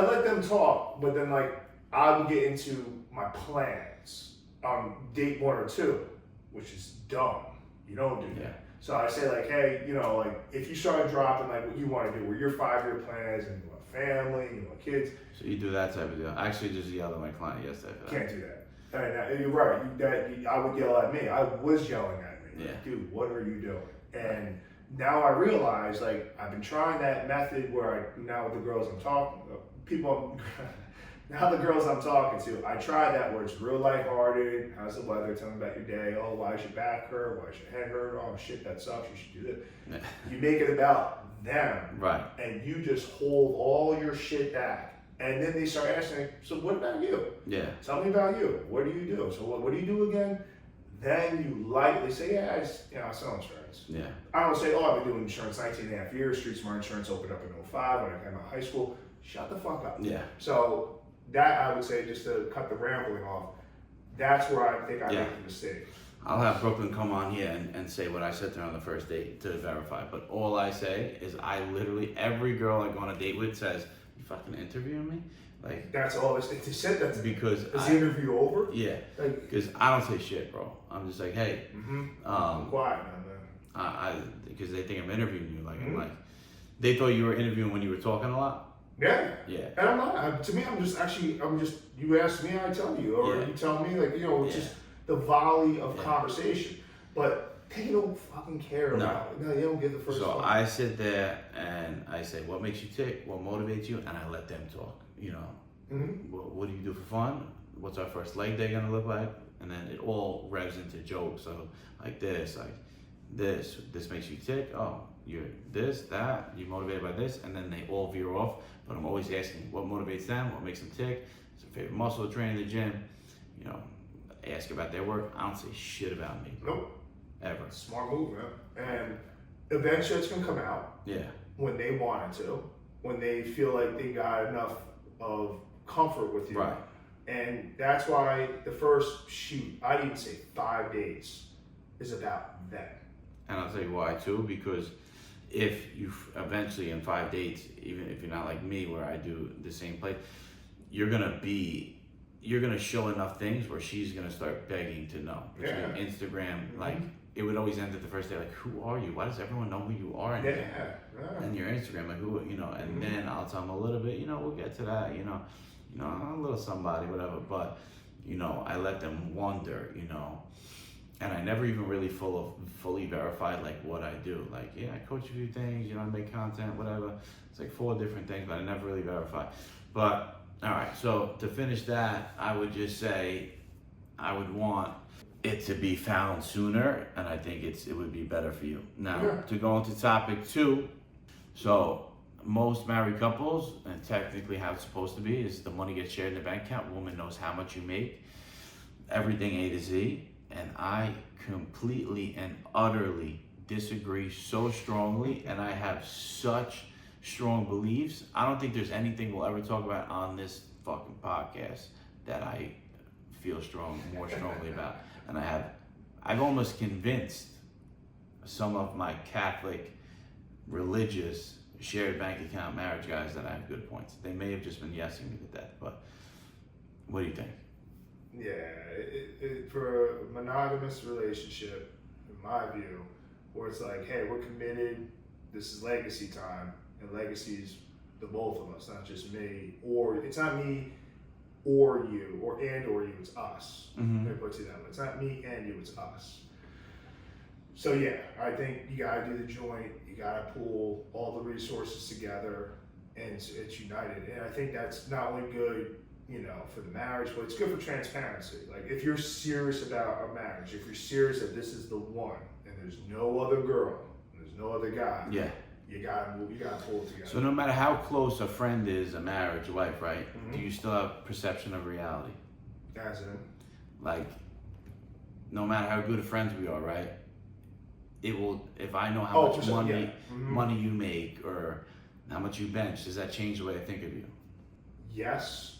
let them talk, but then like, I would get into my plans on date 1 or 2, which is dumb. You don't do that. Yeah. So I say like, hey, you know, like if you start dropping like what you want to do, where your 5-year plans and you want family, you want kids. So you do that type of deal. I actually just yelled at my client yesterday for that. Can't do that. And you're right. I would yell at me. I was yelling at me. Yeah. Like, dude, what are you doing? And now I realize, like, I've been trying that method where now with the girls I'm talking, now the girls I'm talking to, I try that where it's real lighthearted. How's the weather? Tell me about your day. Oh, why is your back hurt? Why is your head hurt? Oh, shit, that sucks. You should do this. Yeah. You make it about them. Right. And you just hold all your shit back. And then they start asking, so what about you? Yeah. Tell me about you. What do you do? So what do you do again? Then you lightly say, yeah, I sell insurance. Yeah. I don't say, oh, I've been doing insurance 19 and a half years. Street Smart Insurance opened up in 2005 when I came out of high school. Shut the fuck up. Yeah. So that, I would say, just to cut the rambling off, that's where I think I made the mistake. I'll have Brooklyn come on here and say what I said to her on the first date to verify. But all I say is I literally, every girl I go on a date with says, you fucking interviewing me? Like, That's all. They said that. because Is the interview over? yeah, Like, because I don't say shit, bro. I'm just like, hey, I'm quiet now, man. because they think I'm interviewing you. Like, I'm Mhm. like, they thought you were interviewing when you were talking a lot. Yeah. Yeah. And I'm not. To me, I'm just. You ask me, I tell you, or Yeah. you tell me, like, it's Yeah. just the volley of Yeah. conversation. But they don't fucking care No. about it. No, they don't give the first. So fuck. I sit there and I say, what makes you tick? What motivates you? And I let them talk. Mhm. What do you do for fun? What's our first leg day gonna look like? And then it all revs into jokes. So like this makes you tick. Oh, you're this, that, you're motivated by this, and then they all veer off. But I'm always asking what motivates them, what makes them tick. It's their favorite muscle to train in the gym. Ask about their work. I don't say shit about me. Nope. Ever. Smart move, man. And eventually it's gonna come out Yeah. when they want it to, when they feel like they got enough of comfort with you. Right. And that's why the first shoot, I'd even say 5 days, is about them. And I'll tell you why too, because if you eventually in 5 dates, even if you're not like me where I do the same place, you're gonna show enough things where she's gonna start begging to know. Between Yeah. Instagram, like it would always end at the first day, like, who are you? Why does everyone know who you are? And your Instagram, like who, and then I'll tell them a little bit, we'll get to that, I'm a little somebody, whatever, but I let them wonder, and I never even really fully verified like what I do. Like, yeah, I coach a few things, I make content, whatever. It's like 4 different things, but I never really verified. But all right, so to finish that, I would just say I would want it to be found sooner, and I think it would be better for you. Now, to go into topic 2, so most married couples, and technically how it's supposed to be, is the money gets shared in the bank account. Woman knows how much you make, everything A to Z, and I completely and utterly disagree so strongly, and I have such strong beliefs. I don't think there's anything we'll ever talk about on this fucking podcast that I feel more strongly about. And I've almost convinced some of my Catholic, religious, shared bank account marriage guys that I have good points. They may have just been yesing me to death, but what do you think? Yeah, for a monogamous relationship, in my view, where it's like, hey, we're committed, this is legacy time, and legacy is the both of us, not just me, or it's not me or you, or you, it's us. Let me put it that way. It's not me and you, it's us. So yeah, I think you gotta do the joint, you gotta pool all the resources together, and it's united. And I think that's not only good, for the marriage, but it's good for transparency. Like, if you're serious about a marriage, if you're serious that this is the one, and there's no other girl, and there's no other guy, Yeah. you gotta pull it together. So no matter how close a friend is, a marriage, a wife, right? Do you still have perception of reality? As in? Like, no matter how good of friends we are, right? It will, if I know how much money you make or how much you bench, does that change the way I think of you? Yes,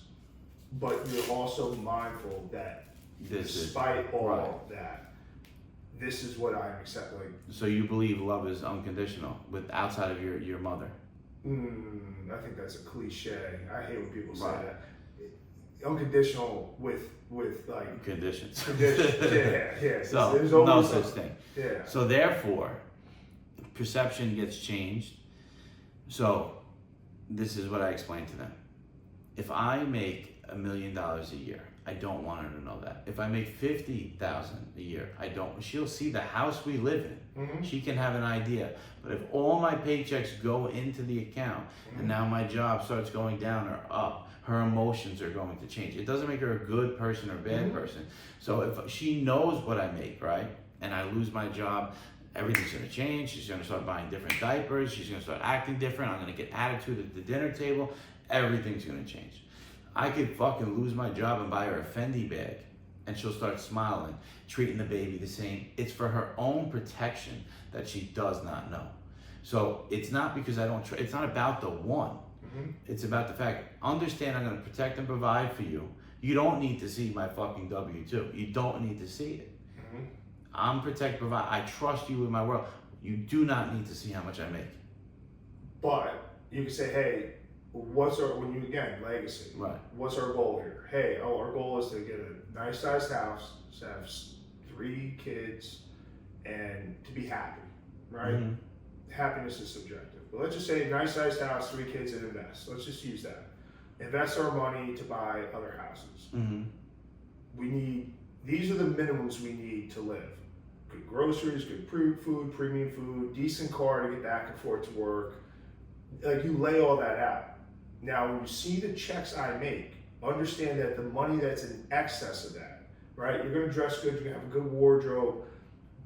but you're also mindful that despite all that, this is what I'm accepting. So you believe love is unconditional outside of your mother? I think that's a cliche. I hate when people say that. Unconditional with like conditions. Yeah. So there's no such thing. Yeah. So therefore, perception gets changed. So this is what I explain to them. If I make $1 million a year, I don't want her to know that. If I make $50,000 a year, I don't. She'll see the house we live in. She can have an idea. But if all my paychecks go into the account and now my job starts going down or up, her emotions are going to change. It doesn't make her a good person or bad person. So if she knows what I make, right, and I lose my job, everything's gonna change. She's gonna start buying different diapers. She's gonna start acting different. I'm gonna get attitude at the dinner table. Everything's gonna change. I could fucking lose my job and buy her a Fendi bag and she'll start smiling, treating the baby the same. It's for her own protection that she does not know. So it's not because I don't it's not about the one. It's about the fact, understand I'm gonna protect and provide for you. You don't need to see my fucking W-2. You don't need to see it. I'm protect, provide. I trust you with my world. You do not need to see how much I make. But you can say, hey, when you, again, legacy. Right. What's our goal here? Hey, our goal is to get a nice sized house, to have 3 kids, and to be happy, right? Mm-hmm. Happiness is subjective. But let's just say nice sized house, 3 kids, and invest. Let's just use that. Invest our money to buy other houses. Mm-hmm. These are the minimums we need to live. Good groceries, good food, premium food, decent car to get back and forth to work. Like, you lay all that out. Now, when you see the checks I make, understand that the money that's in excess of that, right? You're gonna dress good, you're gonna have a good wardrobe,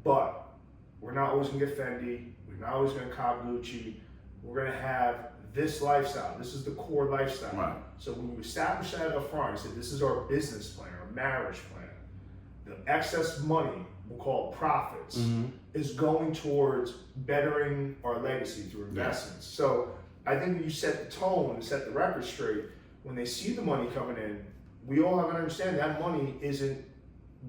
but we're not always gonna get Fendi, we're not always gonna cop Gucci, we're gonna have this lifestyle. This is the core lifestyle. Right. So when you establish that up front, you say this is our business plan, our marriage plan, the excess money, we'll call it profits, is going towards bettering our legacy through investments. Yeah. So I think when you set the tone and set the record straight, when they see the money coming in, we all have to understand that money isn't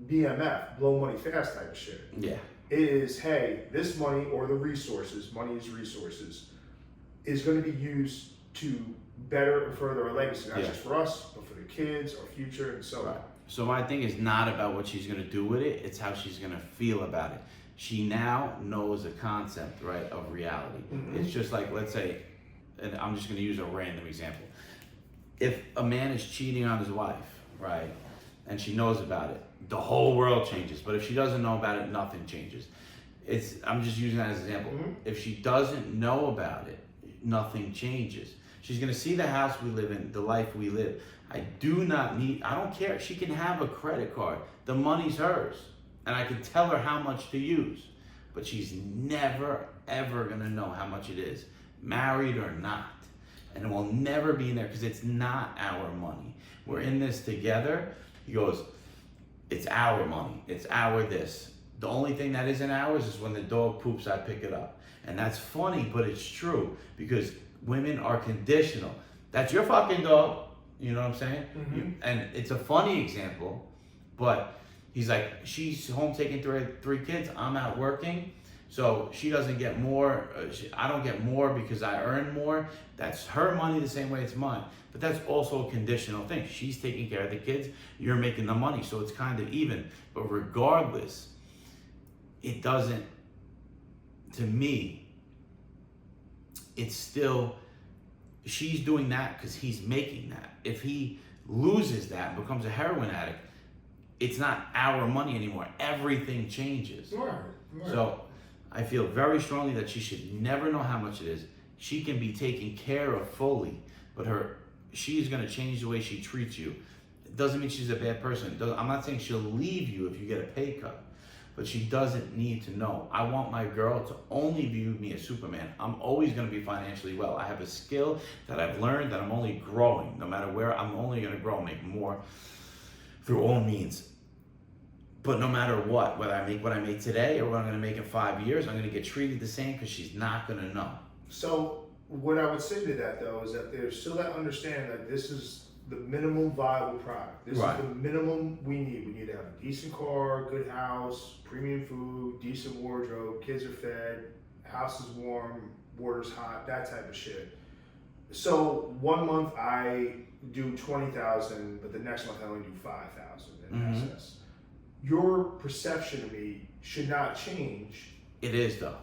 BMF, blow money fast type of shit. Yeah. It is, hey, this money or the resources, money is resources, is going to be used to better and further our legacy, not just for us, but for the kids, our future, and so on. So my thing is not about what she's going to do with it, it's how she's going to feel about it. She now knows a concept, right, of reality. It's just like, let's say, and I'm just going to use a random example. If a man is cheating on his wife, right, and she knows about it, the whole world changes. But if she doesn't know about it, nothing changes. I'm just using that as an example. If she doesn't know about it, nothing changes. She's going to see the house we live in, the life we live. I don't care. She can have a credit card. The money's hers. And I can tell her how much to use. But she's never, ever going to know how much it is, married or not. And it will never be in there because it's not our money. We're in this together. He goes, it's our money. It's our this. The only thing that isn't ours is when the dog poops, I pick it up. And that's funny, but it's true because women are conditional. That's your fucking dog. You know what I'm saying? And it's a funny example, but he's like, she's home taking 3 kids. I'm out working. So she doesn't get more. I don't get more because I earn more. That's her money the same way it's mine. But that's also a conditional thing. She's taking care of the kids. You're making the money. So it's kind of even. But regardless, it doesn't, to me, it's still, she's doing that because he's making that. If he loses that and becomes a heroin addict, it's not our money anymore. Everything changes. Right. So I feel very strongly that she should never know how much it is. She can be taken care of fully, but she's going to change the way she treats you. It doesn't mean she's a bad person. I'm not saying she'll leave you if you get a pay cut, but she doesn't need to know. I want my girl to only view me as Superman. I'm always going to be financially well. I have a skill that I've learned that I'm only growing. No matter where, I'm only going to grow and make more through all means. But no matter what, whether I make what I make today or what I'm going to make in 5 years, I'm going to get treated the same because she's not going to know. So what I would say to that, though, is that there's still that understanding that this is the minimum viable product. This is the minimum we need. We need to have a decent car, good house, premium food, decent wardrobe, kids are fed, house is warm, water's hot, that type of shit. So 1 month I do 20,000, but the next month I only do 5,000 in excess. Your perception of me should not change. It is, though.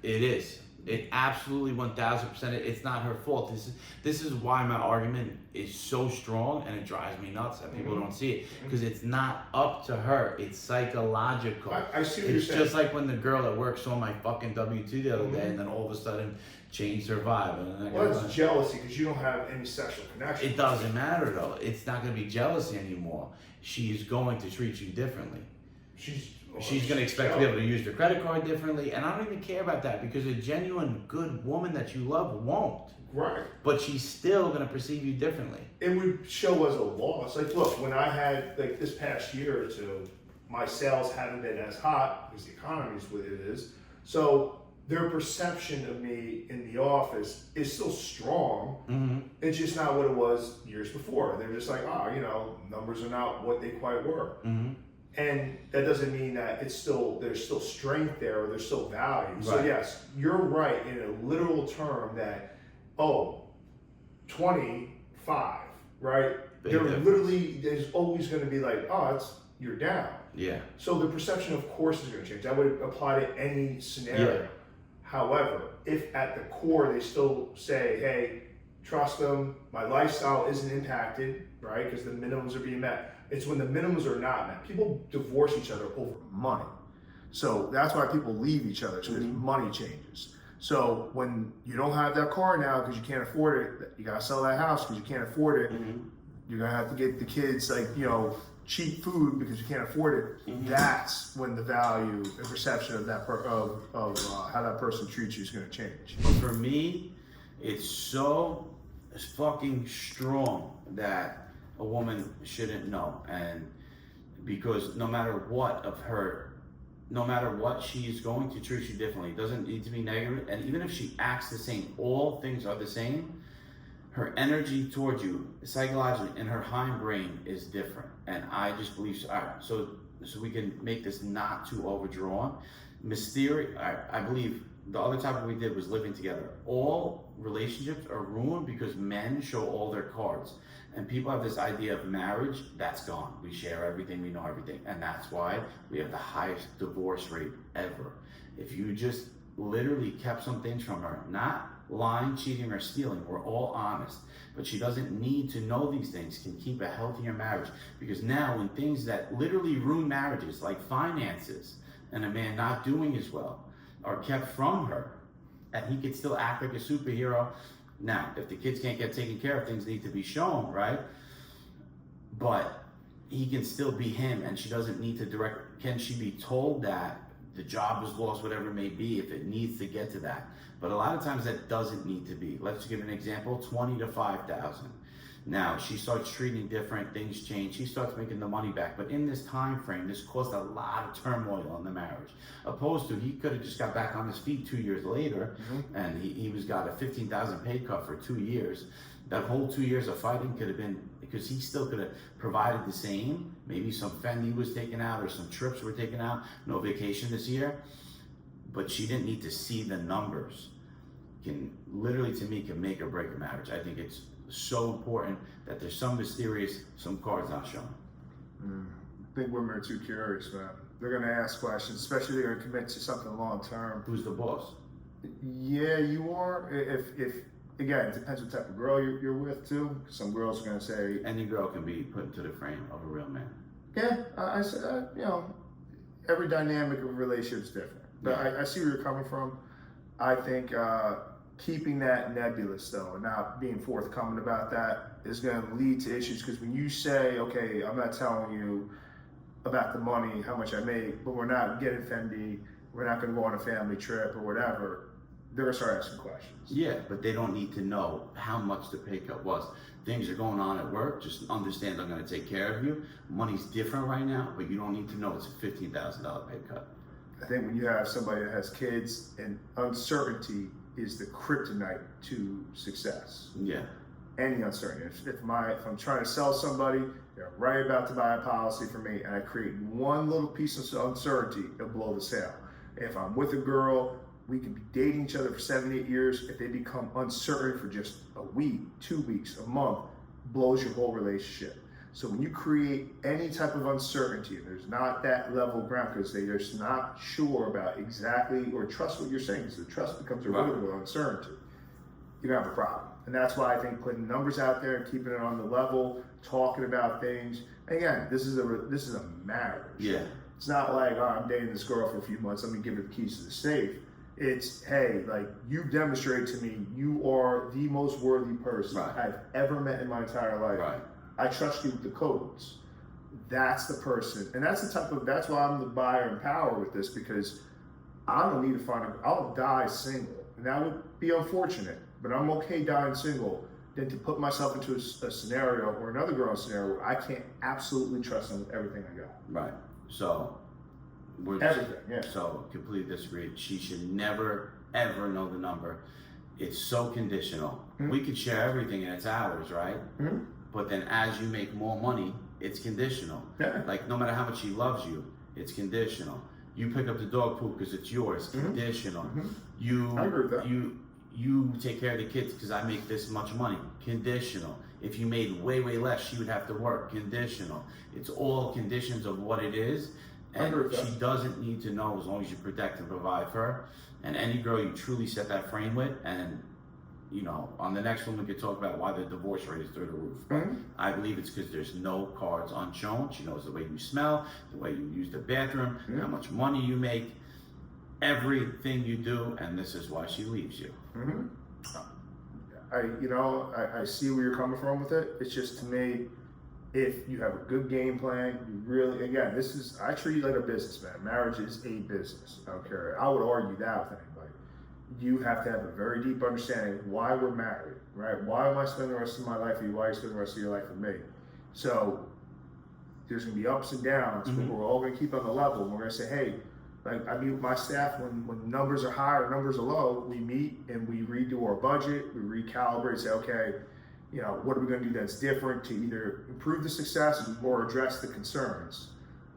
It is. It absolutely 1,000%. It's not her fault. This is why my argument is so strong, and it drives me nuts that people don't see it, because it's not up to her. It's psychological. I see what it's you're saying. just like when the girl at work saw my fucking W2 the other day, and then all of a sudden changed her vibe. And well, it's jealousy because you don't have any sexual connection. It doesn't matter though. It's not going to be jealousy anymore. She's going to treat you differently. She's going to expect to be able to use the credit card differently, and I don't even care about that because a genuine good woman that you love won't. Right. But she's still going to perceive you differently. It would show as a loss. Like, look, when I had, like, this past year or two, my sales haven't been as hot because the economy is what it is. So their perception of me in the office is still strong. It's just not what it was years before. They're just like, numbers are not what they quite were. And that doesn't mean that there's still strength there or there's still value. Right. So yes, you're right in a literal term that, 25, right? Big They're difference. literally, there's always going to be like, oh, you're down. Yeah. So the perception, of course, is going to change. That would apply to any scenario. Yeah. However, if at the core they still say, hey, trust them, my lifestyle isn't impacted, right? Because the minimums are being met. It's when the minimums are not met. People divorce each other over money. So that's why people leave each other, because money changes. So when you don't have that car now because you can't afford it, you gotta sell that house because you can't afford it. You're gonna have to get the kids cheap food because you can't afford it. That's when the value and perception of that how that person treats you is gonna change. For me, it's so fucking strong that a woman shouldn't know, and because no matter what she's going to treat you differently. It doesn't need to be negative, and even if she acts the same, all things are the same. Her energy towards you, psychologically, in her hindbrain is different, and I just believe so. All right, so we can make this not too overdrawn. Mysterious. I believe the other topic we did was living together. All relationships are ruined because men show all their cards. And people have this idea of marriage, that's gone. We share everything, we know everything. And that's why we have the highest divorce rate ever. If you just literally kept some things from her, not lying, cheating, or stealing, we're all honest. But she doesn't need to know these things, can keep a healthier marriage. Because now when things that literally ruin marriages, like finances, and a man not doing as well, are kept from her, and he could still act like a superhero. Now, if the kids can't get taken care of, things need to be shown, right? But he can still be him, and she doesn't need to direct. Can she be told that the job was lost, whatever it may be, if it needs to get to that? But a lot of times that doesn't need to be. Let's give an example, 20 to 5,000. Now, she starts treating different, things change, she starts making the money back. But in this time frame, this caused a lot of turmoil in the marriage. Opposed to, he could have just got back on his feet 2 years later, and he was got a 15,000 pay cut for 2 years. That whole 2 years of fighting could have been, because he still could have provided the same. Maybe some Fendi was taken out or some trips were taken out, no vacation this year. But she didn't need to see the numbers. Can literally, to me, can make or break a marriage. I think it's so important that there's some cards not shown. I think women are too curious, man. They're gonna ask questions, especially they're gonna commit to something long term. Who's the boss? Yeah, you are. If again, it depends what type of girl you're with too. Some girls are gonna say Any girl can be put into the frame of a real man. yeah, I said, every dynamic of a relationship is different. But I see where you're coming from. I think keeping that nebulous though, and not being forthcoming about that is going to lead to issues. Because when you say, okay, I'm not telling you about the money, how much I make, but we're not getting Fendi, we're not going to go on a family trip or whatever, they're going to start asking questions. Yeah, but they don't need to know how much the pay cut was. Things are going on at work, just understand I'm going to take care of you. Money's different right now, but you don't need to know it's a $15,000 pay cut. I think when you have somebody that has kids, and uncertainty is the kryptonite to success. Yeah. Any uncertainty. If I'm trying to sell somebody, they're right about to buy a policy for me, and I create one little piece of uncertainty, it'll blow the sale. If I'm with a girl, we could be dating each other for 7, 8 years. If they become uncertain for just a week, 2 weeks, a month, blows your whole relationship. So when you create any type of uncertainty, and there's not that level of ground because they're just not sure about exactly or trust what you're saying, because the trust becomes a riddle with uncertainty, you're gonna have a problem. And that's why I think putting numbers out there and keeping it on the level, talking about things. Again, this is a marriage. Yeah. It's not like, oh, I'm dating this girl for a few months, let me give her the keys to the safe. It's, hey, like, you demonstrated to me you are the most worthy person I've ever met in my entire life. Right. I trust you with the codes. That's the person. And that's why I'm the buyer in power with this, because I don't need to I'll die single. And that would be unfortunate, but I'm okay dying single than to put myself into a scenario or another girl's scenario where I can't absolutely trust them with everything I got. Right. So, So, completely disagree. She should never, ever know the number. It's so conditional. We could share everything and it's ours, right? But then as you make more money, it's conditional. Yeah. Like, no matter how much she loves you, it's conditional. You pick up the dog poop because it's yours, conditional. I agree with that. you take care of the kids because I make this much money. Conditional. If you made way, way less, she would have to work. Conditional. It's all conditions of what it is. And she doesn't need to know as long as you protect and provide for her. And any girl you truly set that frame with, and you know, on the next one we could talk about why the divorce rate is through the roof. But I believe it's because there's no cards unshown. She knows the way you smell, the way you use the bathroom, how much money you make, everything you do, and this is why she leaves you. I see where you're coming from with it. It's just, to me, if you have a good game plan, you really, again, I treat you like a businessman. Marriage is a business. I don't care. I would argue that with anybody. You have to have a very deep understanding of why we're married, right? Why am I spending the rest of my life with you? Why are you spending the rest of your life with me? So there's going to be ups and downs, but we're all going to keep on the level. And we're going to say, hey, like I meet with my staff when numbers are high or numbers are low, we meet and we redo our budget, we recalibrate, say, okay, you know, what are we going to do that's different to either improve the success or address the concerns?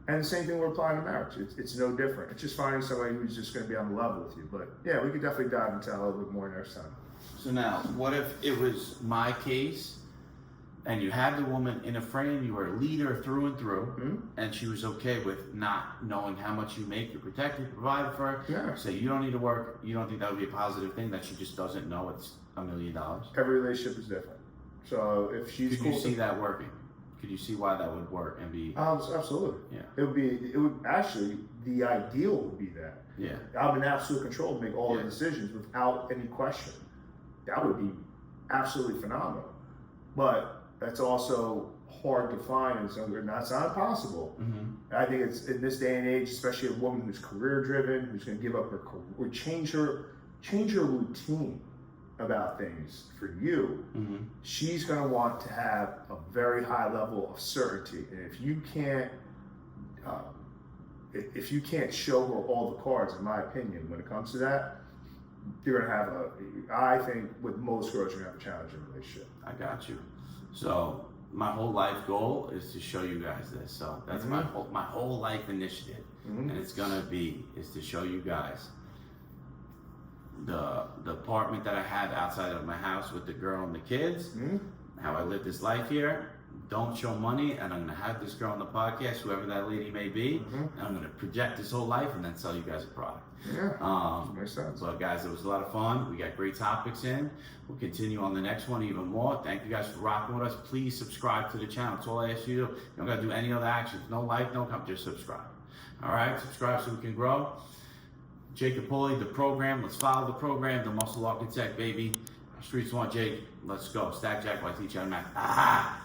And the same thing we're applying to marriage. It's no different. It's just finding somebody who's just going to be on the level with you. But yeah, we could definitely dive into that a little bit more next time. So now, what if it was my case and you had the woman in a frame, you were a leader through and through, and she was okay with not knowing how much you make, you protect, you provide for her, say you don't need to work, you don't think that would be a positive thing, that she just doesn't know it's $1 million? Every relationship is different. So if she's Could you see that working? Could you see why that would work and be? Absolutely. Yeah. It would actually, the ideal would be that. Yeah. I'm in absolute control to make all the decisions without any question. That would be absolutely phenomenal. But that's also hard to find, and so it's not impossible. I think it's in this day and age, especially a woman who's career driven, who's going to give up her career, or change her routine about things for you. She's going to want to have a very high level of certainty, and if you can't show her all the cards, in my opinion, when it comes to that, you're going to have I think with most girls, you're going to have a challenging relationship. I got you. So my whole life goal is to show you guys this. So that's my whole life initiative, and it's gonna is to show you guys the apartment that I have outside of my house with the girl and the kids, how I live this life here. Don't show money, and I'm gonna have this girl on the podcast, whoever that lady may be, and I'm gonna project this whole life and then sell you guys a product. Makes sense. But guys, it was a lot of fun. We got great topics in. We'll continue on the next one even more. Thank you guys for rocking with us. Please subscribe to the channel. That's all I ask you to do. You don't gotta do any other actions. No like, no comment, just subscribe. All right, subscribe so we can grow. Jacob Pulley, the program. Let's follow the program. The Muscle Architect, baby. Streets want Jake. Let's go. Stack Jack, I teach you how to math.